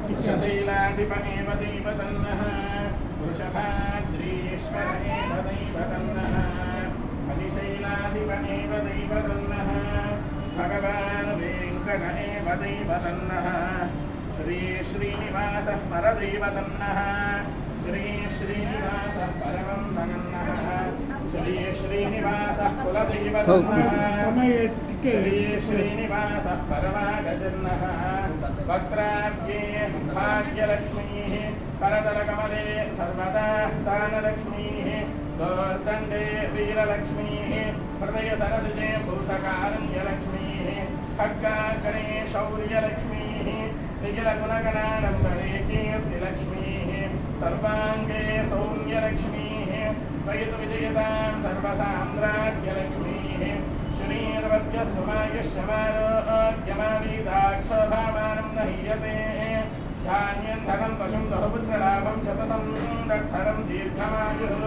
शैलाधिप एव दैवतन्नः वृषभाद्रीश्वर एव दैवतन्नः हरिशैलाधिप एव दैवतन्नः भगवान् वेङ्कट एव दैवतन्नः श्री श्रीनिवासः परदैवतन्नः श्री श्रीनिवासः परमं धनन्नः श्री श्रीनिवासः कुलदैवतन्नः श्री श्रीनिवासः परमागतिर्नः वक्त्राब्जे भाग्यलक्ष्मीः करतलकमले सर्वदा दानलक्ष्मीः दोर्दण्डे वीरलक्ष्मीः हृदयसरसिजे भूतकारुण्यलक्ष्मीः खड्गाग्रे शौर्यलक्ष्मीः निखिलगुणगणाडम्बरे कीर्तिलक्ष्मीः सर्वाङ्गे सौम्यलक्ष्मीः वयतुविजयतां सर्वसाम्राज्यलक्ष्मीः श्रीर्वद्यस्वमायश्यमारोग्यमावीदाक्षभामानं न हीयते धान्यं धनं पशुं बहुपुत्रलाभं शतसंवत्सरं दीर्घमायुः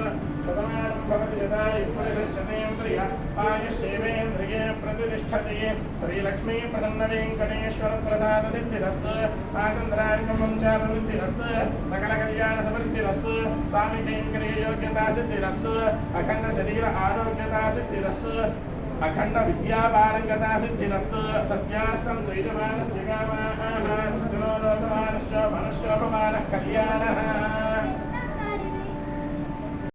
शतमानं भवति शतायुः पुरुषश्चतेन्द्रिय आयुष्येवेन्द्रिये प्रतिष्ठते श्रीलक्ष्मी प्रसन्नवेङ्कटेश्वरप्रसादसिद्धिरस्तु आचन्द्रार्कं वंशाभिवृद्धिरस्तु सकलकल्याणसमृद्धिरस्तु स्वामी वेङ्कटेशयोग्यतासिद्धिरस्तु अखण्डशरीर आरोग्यतासिद्धिरस्तु अखंड विद्यापारंगता सिद्धिरस्तु सत्यास्तं द्वैतमानस्य कामाः लोकमानस्य मनुष्योपमानः कल्याणः